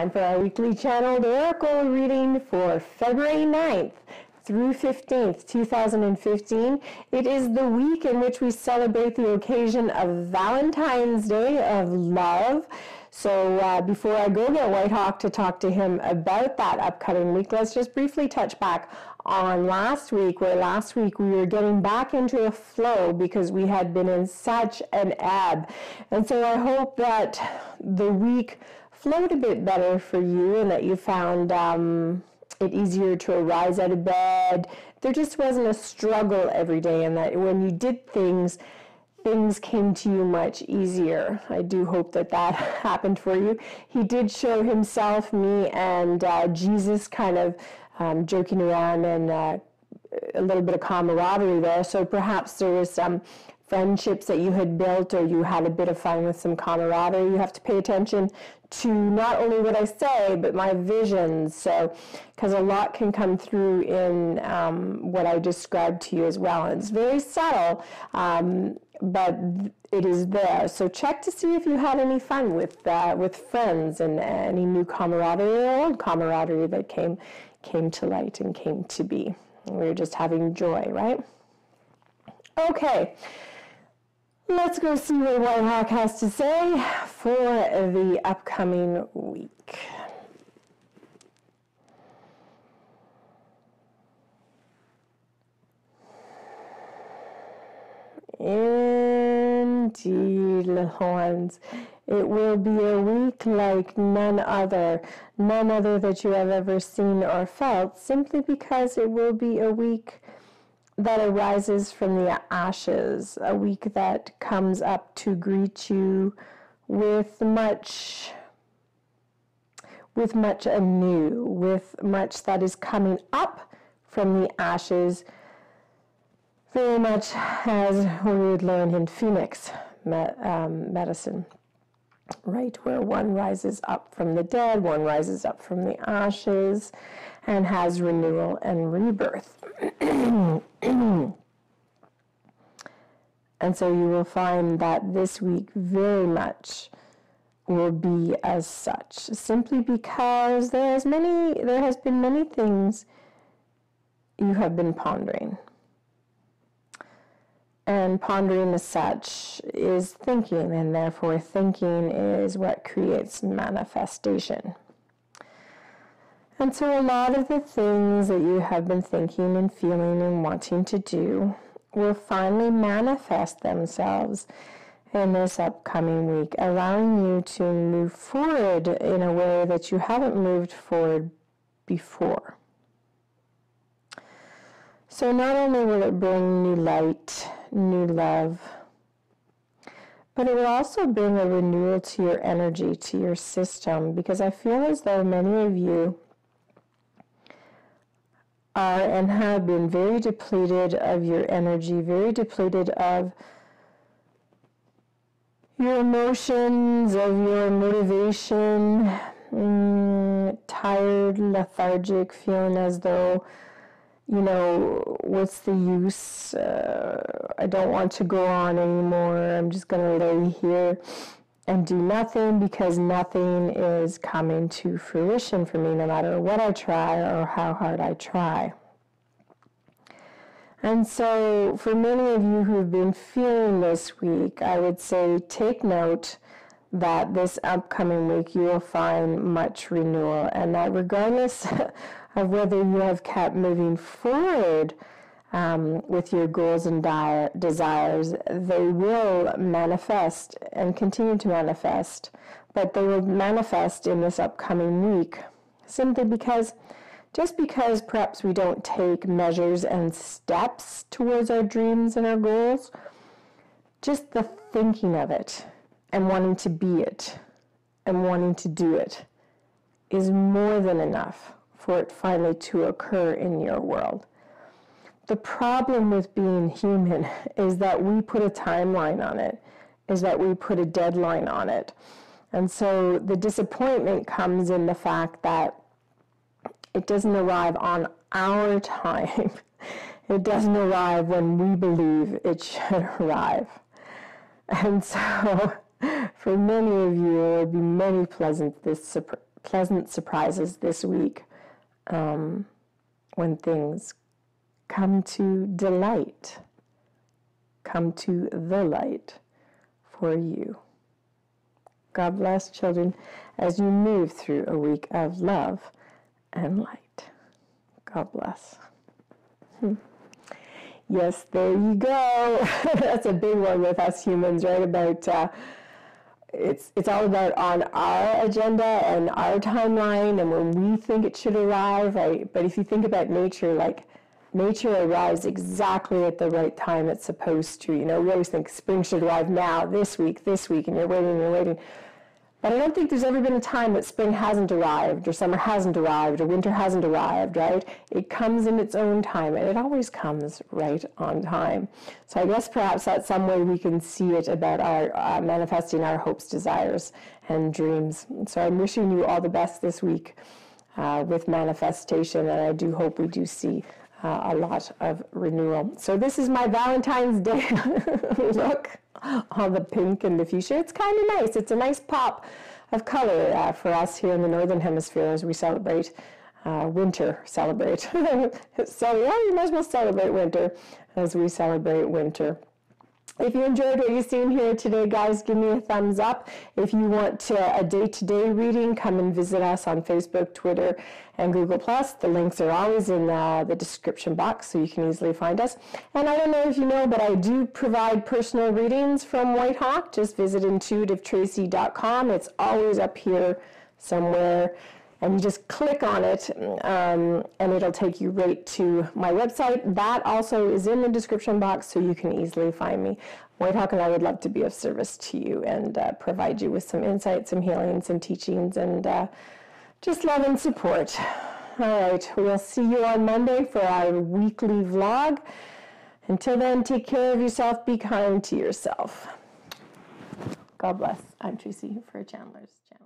time for our weekly channeled oracle reading for February 9th through 15th, 2015. It is the week in which we celebrate the occasion of Valentine's Day of love. So before I go get Whitehawk to talk to him about that upcoming week, let's just briefly touch back on last week, where last week we were getting back into a flow because we had been in such an ebb. And so I hope that the week flowed a bit better for you and that you found it easier to arise out of bed. There just wasn't a struggle every day, and that when you did things came to you much easier. I do hope that that happened for you. He did show himself, me, and Jesus kind of joking around, and a little bit of camaraderie there. So perhaps there was some friendships that you had built, or you had a bit of fun with some camaraderie. You have to pay attention to not only what I say, but my visions. So, because a lot can come through in what I described to you as well. And it's very subtle, but it is there. So check to see if you had any fun with friends, and any new camaraderie or old camaraderie that came to light and came to be. We were just having joy, right? Okay. Let's go see what Whitehawk has to say for the upcoming week. Indeed, little ones. It will be a week like none other that you have ever seen or felt, simply because it will be a week that arises from the ashes, a week that comes up to greet you with much anew, with much that is coming up from the ashes, very much as we would learn in Phoenix medicine, right, where one rises up from the dead, one rises up from the ashes, and has renewal and rebirth. And so you will find that this week very much will be as such, simply because there has been many things you have been pondering. And pondering as such is thinking, and therefore thinking is what creates manifestation. And so a lot of the things that you have been thinking and feeling and wanting to do will finally manifest themselves in this upcoming week, allowing you to move forward in a way that you haven't moved forward before. So not only will it bring new light, new love, but it will also bring a renewal to your energy, to your system, because I feel as though many of you are and have been very depleted of your energy, very depleted of your emotions, of your motivation, tired, lethargic, feeling as though, what's the use? I don't want to go on anymore. I'm just going to lay here and do nothing, because nothing is coming to fruition for me, no matter what I try or how hard I try. And so for many of you who've been feeling this week, I would say take note that this upcoming week you will find much renewal, and that regardless of whether you have kept moving forward with your goals and desires, they will manifest and continue to manifest, but they will manifest in this upcoming week, simply because perhaps we don't take measures and steps towards our dreams and our goals, just the thinking of it and wanting to be it and wanting to do it is more than enough for it finally to occur in your world. The problem with being human is that we put a timeline on it, is that we put a deadline on it. And so the disappointment comes in the fact that it doesn't arrive on our time. It doesn't arrive when we believe it should arrive. And so for many of you, there will be many pleasant pleasant surprises this week when things come to delight, come to the light for you. God bless, children, as you move through a week of love and light. God bless. Yes, there you go. That's a big one with us humans, right? About it's all about on our agenda and our timeline and when we think it should arrive, right? But if you think about nature, like nature arrives exactly at the right time it's supposed to. You know, we always think spring should arrive now, this week, and you're waiting. But I don't think there's ever been a time that spring hasn't arrived, or summer hasn't arrived, or winter hasn't arrived, right? It comes in its own time, and it always comes right on time. So I guess perhaps that's some way we can see it about our manifesting our hopes, desires, and dreams. So I'm wishing you all the best this week with manifestation, and I do hope we do see a lot of renewal. So this is my Valentine's Day look. All the pink and the fuchsia. It's kind of nice. It's a nice pop of color for us here in the Northern Hemisphere as we celebrate winter. So yeah, you might as well celebrate winter as we celebrate winter. If you enjoyed what you've seen here today, guys, give me a thumbs up. If you want a day-to-day reading, come and visit us on Facebook, Twitter, and Google+. The links are always in the description box, so you can easily find us. And I don't know if you know, but I do provide personal readings from Whitehawk. Just visit intuitivetracy.com. It's always up here somewhere. And you just click on it, and it'll take you right to my website. That also is in the description box, so you can easily find me. Whitehawk and I would love to be of service to you and provide you with some insights, some healing, some teachings, and just love and support. All right, we'll see you on Monday for our weekly vlog. Until then, take care of yourself. Be kind to yourself. God bless. I'm Tracy for Chandler's Channel.